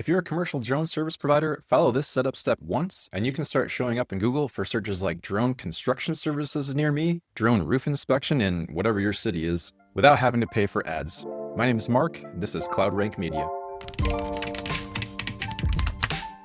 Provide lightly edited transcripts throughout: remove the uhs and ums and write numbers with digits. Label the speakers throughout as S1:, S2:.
S1: If you're a commercial drone service provider, follow this setup step once, and you can start showing up in Google for searches like drone construction services near me, drone roof inspection in whatever your city is, without having to pay for ads. My name is Mark, this is Cloud Rank Media.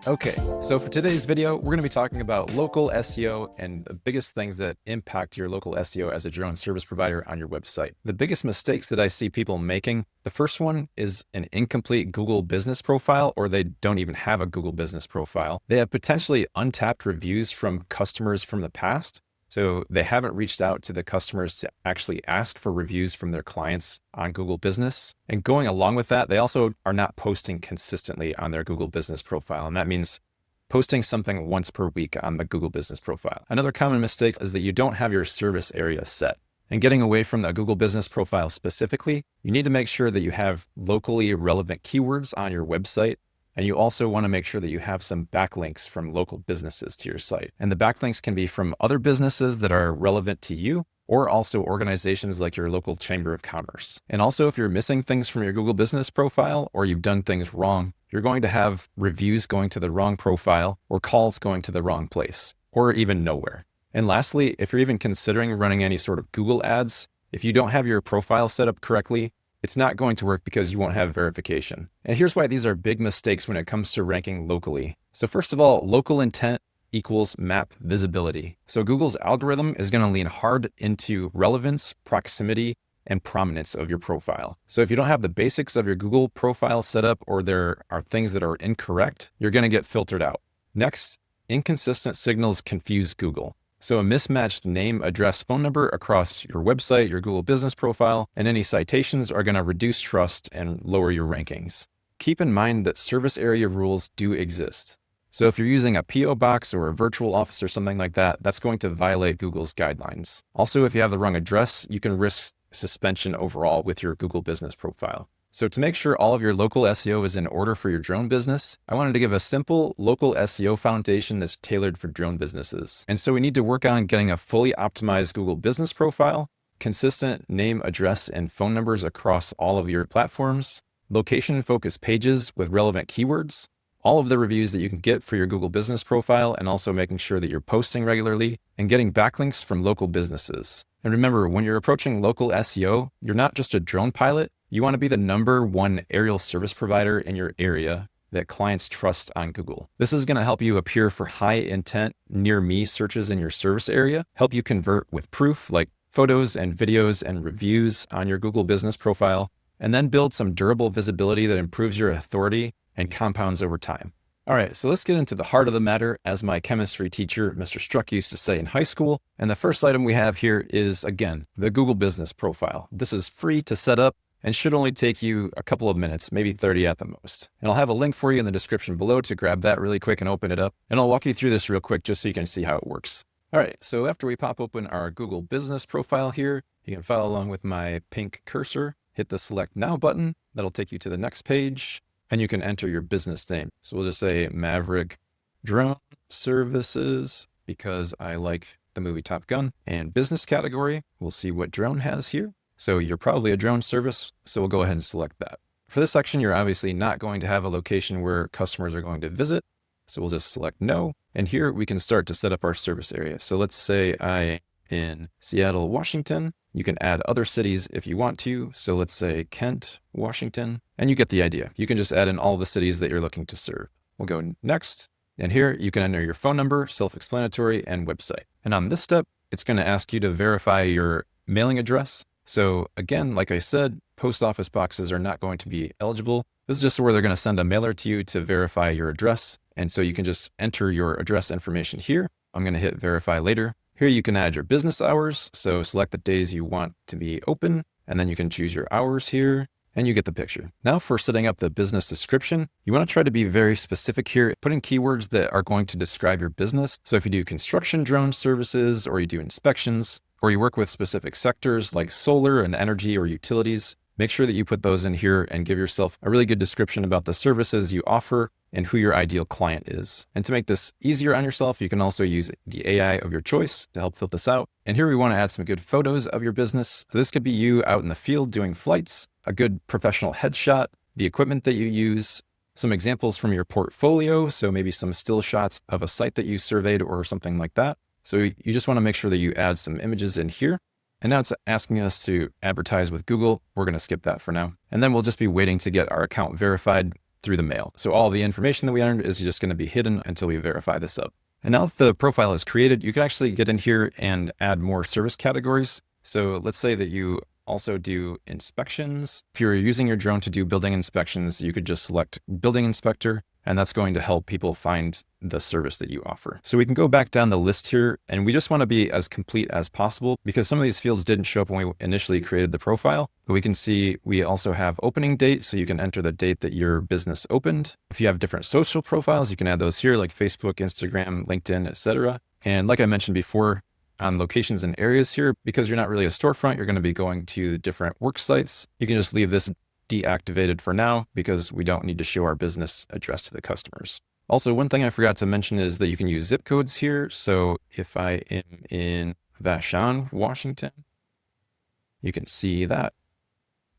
S1: Okay, so for today's video, we're going to be talking about local SEO and the biggest things that impact your local SEO as a drone service provider on your website. The biggest mistakes that I see people making, the first one is an incomplete Google business profile, or they don't even have a Google business profile. They have potentially untapped reviews from customers from the past. So they haven't reached out to the customers to actually ask for reviews from their clients on Google Business. And going along with that, they also are not posting consistently on their Google Business profile. And that means posting something once per week on the Google Business profile. Another common mistake is that you don't have your service area set. And getting away from the Google Business profile specifically, you need to make sure that you have locally relevant keywords on your website. And you also want to make sure that you have some backlinks from local businesses to your site. And the backlinks can be from other businesses that are relevant to you, or also organizations like your local chamber of commerce. And also, if you're missing things from your Google Business profile, or you've done things wrong, you're going to have reviews going to the wrong profile, or calls going to the wrong place, or even nowhere. And lastly, if you're even considering running any sort of Google ads, if you don't have your profile set up correctly, it's not going to work because you won't have verification. And here's why these are big mistakes when it comes to ranking locally. So first of all, local intent equals map visibility. So Google's algorithm is going to lean hard into relevance, proximity, and prominence of your profile. So if you don't have the basics of your Google profile set up, or there are things that are incorrect, you're going to get filtered out. Next, inconsistent signals confuse Google. So a mismatched name, address, phone number across your website, your Google Business profile, and any citations are going to reduce trust and lower your rankings. Keep in mind that service area rules do exist. So if you're using a PO box or a virtual office or something like that, that's going to violate Google's guidelines. Also, if you have the wrong address, you can risk suspension overall with your Google Business profile. So to make sure all of your local SEO is in order for your drone business, I wanted to give a simple local SEO foundation that's tailored for drone businesses. And so we need to work on getting a fully optimized Google Business profile, consistent name, address, and phone numbers across all of your platforms, location-focused pages with relevant keywords, all of the reviews that you can get for your Google Business profile, and also making sure that you're posting regularly and getting backlinks from local businesses. And remember, when you're approaching local SEO, you're not just a drone pilot. You want to be the #1 aerial service provider in your area that clients trust on Google. This is going to help you appear for high intent near me searches in your service area, help you convert with proof like photos and videos and reviews on your Google Business profile, and then build some durable visibility that improves your authority and compounds over time. All right, so let's get into the heart of the matter, as my chemistry teacher, Mr. Struck, used to say in high school. And the first item we have here is, again, the Google Business profile. This is free to set up and should only take you a couple of minutes, maybe 30 at the most. And I'll have a link for you in the description below to grab that really quick and open it up. And I'll walk you through this real quick just so you can see how it works. All right, so after we pop open our Google Business profile here, you can follow along with my pink cursor, hit the Select Now button. That'll take you to the next page, and you can enter your business name. So we'll just say Maverick Drone Services, because I like the movie Top Gun. And business category, we'll see what drone has here. So you're probably a drone service, so we'll go ahead and select that. For this section, you're obviously not going to have a location where customers are going to visit, so we'll just select no. And here we can start to set up our service area. So let's say I'm in Seattle, Washington. You can add other cities if you want to. So let's say Kent, Washington, and you get the idea. You can just add in all the cities that you're looking to serve. We'll go next. And here you can enter your phone number, self-explanatory, and website. And on this step, it's going to ask you to verify your mailing address. So again, like I said, post office boxes are not going to be eligible. This is just where they're going to send a mailer to you to verify your address. And so you can just enter your address information here. I'm going to hit verify later. Here you can add your business hours. So select the days you want to be open, and then you can choose your hours here, and you get the picture. Now for setting up the business description, you want to try to be very specific here, put in keywords that are going to describe your business. So if you do construction drone services, or you do inspections, or you work with specific sectors like solar and energy or utilities, make sure that you put those in here and give yourself a really good description about the services you offer and who your ideal client is. And to make this easier on yourself, you can also use the AI of your choice to help fill this out. And here we want to add some good photos of your business. So this could be you out in the field doing flights, a good professional headshot, the equipment that you use, some examples from your portfolio. So maybe some still shots of a site that you surveyed or something like that. So you just want to make sure that you add some images in here. And now it's asking us to advertise with Google. We're going to skip that for now. And then we'll just be waiting to get our account verified through the mail. So all the information that we entered is just going to be hidden until we verify this up. And now that the profile is created, you can actually get in here and add more service categories. So let's say that you also do inspections. If you're using your drone to do building inspections, you could just select building inspector, and that's going to help people find the service that you offer. So we can go back down the list here, and we just want to be as complete as possible because some of these fields didn't show up when we initially created the profile. But we can see we also have opening date, so you can enter the date that your business opened. If you have different social profiles, you can add those here, like Facebook, Instagram, LinkedIn, etc. And like I mentioned before, on locations and areas here, because you're not really a storefront, you're going to be going to different work sites. You can just leave this deactivated for now because we don't need to show our business address to the customers. Also, one thing I forgot to mention is that you can use zip codes here. So if I am in Vashon, Washington, you can see that.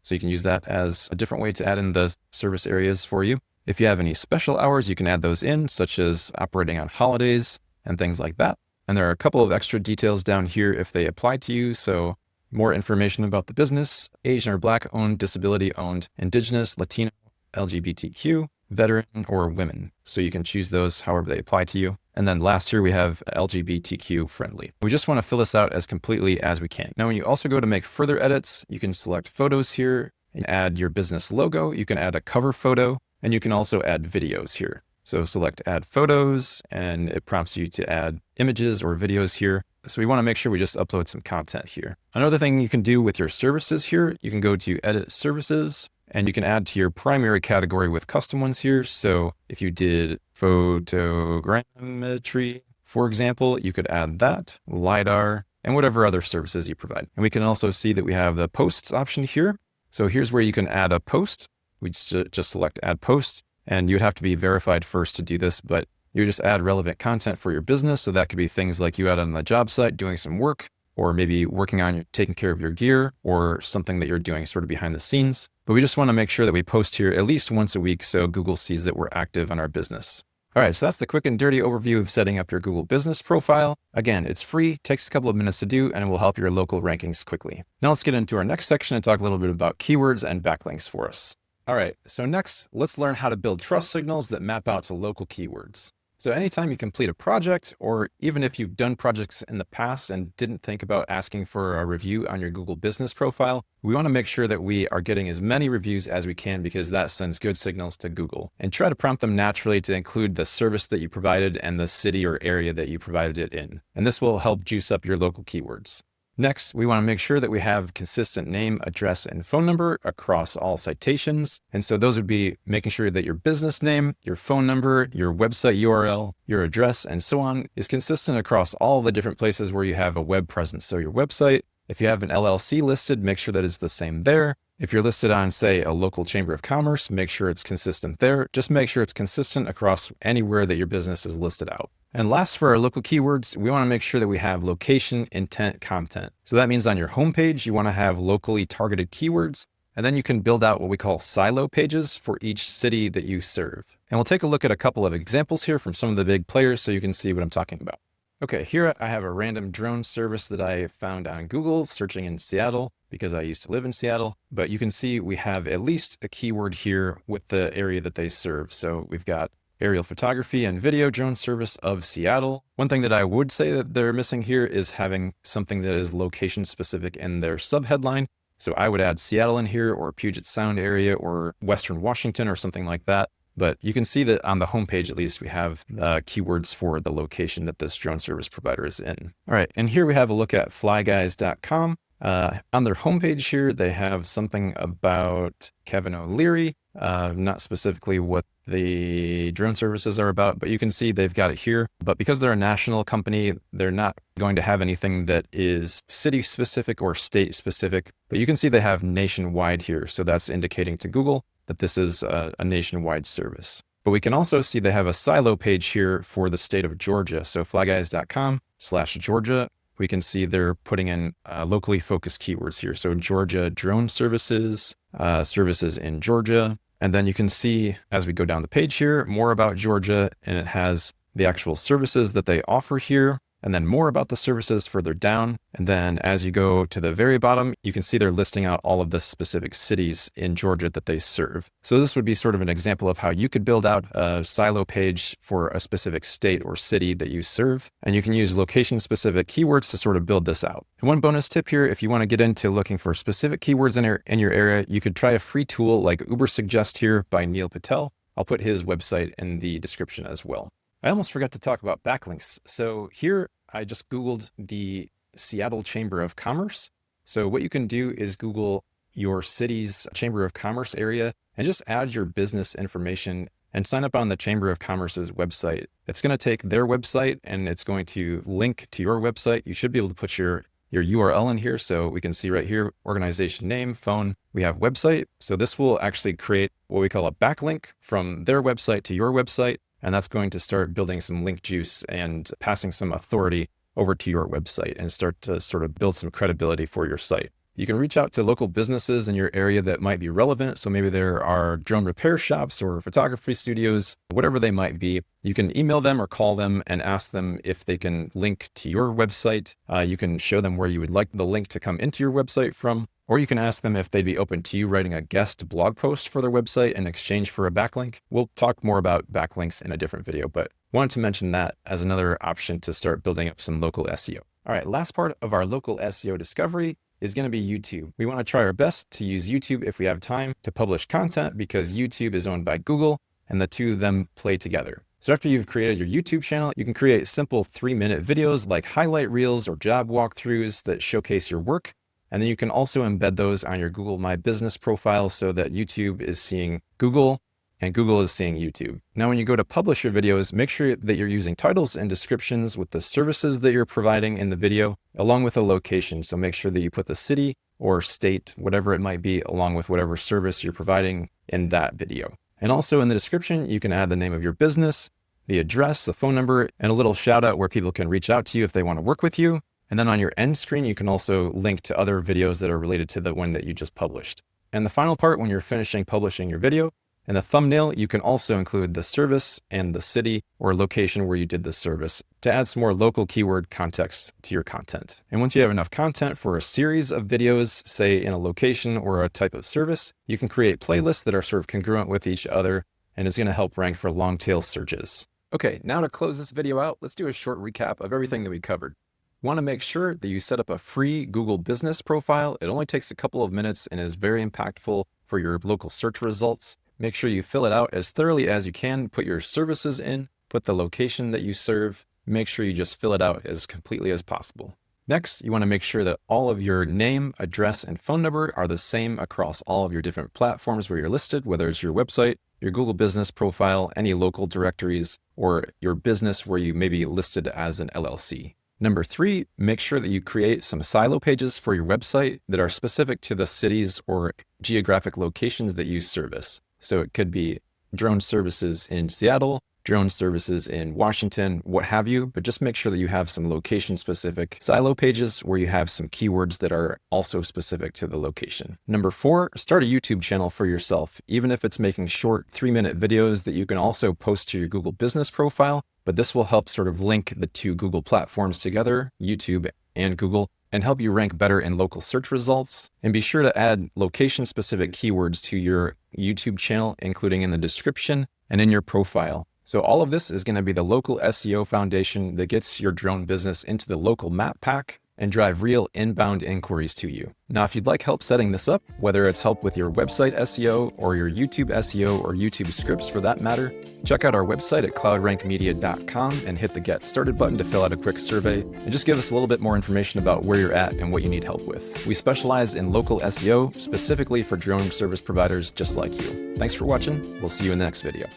S1: So you can use that as a different way to add in the service areas for you. If you have any special hours, you can add those in, such as operating on holidays and things like that. And there are a couple of extra details down here if they apply to you. So more information about the business: Asian or Black owned, disability owned, Indigenous, Latino, LGBTQ, veteran, or women. So you can choose those however they apply to you. And then last here we have LGBTQ friendly. We just want to fill this out as completely as we can. Now, when you also go to make further edits, you can select photos here and add your business logo. You can add a cover photo, and you can also add videos here. So select add photos, and it prompts you to add images or videos here. So we want to make sure we just upload some content here. Another thing you can do with your services here, you can go to edit services, and you can add to your primary category with custom ones here. So if you did photogrammetry, for example, you could add that, LiDAR, and whatever other services you provide. And we can also see that we have the posts option here. So here's where you can add a post. We just select add post. And you'd have to be verified first to do this, but you just add relevant content for your business. So that could be things like you out on the job site doing some work, or maybe working on taking care of your gear, or something that you're doing sort of behind the scenes. But we just want to make sure that we post here at least once a week so Google sees that we're active on our business. All right, so that's the quick and dirty overview of setting up your Google business profile. Again, it's free, takes a couple of minutes to do, and it will help your local rankings quickly. Now let's get into our next section and talk a little bit about keywords and backlinks for us. All right, so next, let's learn how to build trust signals that map out to local keywords. So anytime you complete a project, or even if you've done projects in the past and didn't think about asking for a review on your Google business profile, we want to make sure that we are getting as many reviews as we can because that sends good signals to Google. And try to prompt them naturally to include the service that you provided and the city or area that you provided it in. And this will help juice up your local keywords. Next, we want to make sure that we have consistent name, address, and phone number across all citations. And so those would be making sure that your business name, your phone number, your website URL, your address, and so on is consistent across all the different places where you have a web presence. So your website, if you have an LLC listed, make sure that it's the same there. If you're listed on, say, a local chamber of commerce, make sure it's consistent there. Just make sure it's consistent across anywhere that your business is listed out. And last, for our local keywords, we want to make sure that we have location, intent, content. So that means on your homepage, you want to have locally targeted keywords, and then you can build out what we call silo pages for each city that you serve. And we'll take a look at a couple of examples here from some of the big players so you can see what I'm talking about. Okay, here I have a random drone service that I found on Google searching in Seattle because I used to live in Seattle, but you can see we have at least a keyword here with the area that they serve. So we've got aerial photography and video drone service of Seattle. One thing that I would say that they're missing here is having something that is location specific in their subheadline. So I would add Seattle in here, or Puget Sound area, or Western Washington, or something like that. But you can see that on the homepage, at least, we have keywords for the location that this drone service provider is in. All right, and here we have a look at flyguys.com. On their homepage here, they have something about Kevin O'Leary, not specifically what the drone services are about, but you can see they've got it here. But because they're a national company, they're not going to have anything that is city specific or state specific, but you can see they have nationwide here. So that's indicating to Google that this is a nationwide service. But we can also see they have a silo page here for the state of Georgia. So flyguys.com/Georgia. We can see they're putting in locally focused keywords here. So Georgia drone services, services in Georgia. And then you can see as we go down the page here, more about Georgia, and it has the actual services that they offer here, and then more about the services further down. And then as you go to the very bottom, you can see they're listing out all of the specific cities in Georgia that they serve. So this would be sort of an example of how you could build out a silo page for a specific state or city that you serve. And you can use location specific keywords to sort of build this out. And one bonus tip here, if you want to get into looking for specific keywords in your area, you could try a free tool like Uber Suggest here by Neil Patel. I'll put his website in the description as well. I almost forgot to talk about backlinks. So here I just Googled the Seattle Chamber of Commerce. So what you can do is Google your city's Chamber of Commerce area and just add your business information and sign up on the Chamber of Commerce's website. It's going to take their website and it's going to link to your website. You should be able to put your URL in here. So we can see right here, organization name, phone, we have website. So this will actually create what we call a backlink from their website to your website. And that's going to start building some link juice and passing some authority over to your website and start to sort of build some credibility for your site. You can reach out to local businesses in your area that might be relevant. So maybe there are drone repair shops or photography studios, whatever they might be. You can email them or call them and ask them if they can link to your website. You can show them where you would like the link to come into your website from. Or you can ask them if they'd be open to you writing a guest blog post for their website in exchange for a backlink. We'll talk more about backlinks in a different video, but wanted to mention that as another option to start building up some local SEO. All right, last part of our local SEO discovery is going to be YouTube. We want to try our best to use YouTube if we have time to publish content because YouTube is owned by Google and the two of them play together. So after you've created your YouTube channel, you can create simple 3-minute videos like highlight reels or job walkthroughs that showcase your work. And then you can also embed those on your Google My Business profile so that YouTube is seeing Google and Google is seeing YouTube. Now, when you go to publish your videos, make sure that you're using titles and descriptions with the services that you're providing in the video, along with a location. So make sure that you put the city or state, whatever it might be, along with whatever service you're providing in that video. And also in the description, you can add the name of your business, the address, the phone number, and a little shout out where people can reach out to you if they want to work with you. And then on your end screen, you can also link to other videos that are related to the one that you just published. And the final part, when you're finishing publishing your video, in the thumbnail, you can also include the service and the city or location where you did the service to add some more local keyword context to your content. And once you have enough content for a series of videos, say in a location or a type of service, you can create playlists that are sort of congruent with each other, and it's going to help rank for long tail searches. Okay, now to close this video out, let's do a short recap of everything that we covered. You want to make sure that you set up a free Google Business profile. It only takes a couple of minutes and is very impactful for your local search results. Make sure you fill it out as thoroughly as you can. Put your services in, put the location that you serve. Make sure you just fill it out as completely as possible. Next, you want to make sure that all of your name, address, and phone number are the same across all of your different platforms where you're listed, whether it's your website, your Google Business profile, any local directories, or your business where you may be listed as an LLC. Number 3, make sure that you create some silo pages for your website that are specific to the cities or geographic locations that you service. So it could be drone services in Seattle, drone services in Washington, what have you, but just make sure that you have some location specific silo pages where you have some keywords that are also specific to the location. Number 4, start a YouTube channel for yourself, even if it's making short 3-minute videos that you can also post to your Google Business profile, but this will help sort of link the two Google platforms together, YouTube and Google, and help you rank better in local search results. And be sure to add location specific keywords to your YouTube channel, including in the description and in your profile. So all of this is going to be the local SEO foundation that gets your drone business into the local map pack and drive real inbound inquiries to you. Now, if you'd like help setting this up, whether it's help with your website SEO or your YouTube SEO or YouTube scripts for that matter, check out our website at cloudrankmedia.com and hit the Get Started button to fill out a quick survey and just give us a little bit more information about where you're at and what you need help with. We specialize in local SEO specifically for drone service providers just like you. Thanks for watching. We'll see you in the next video.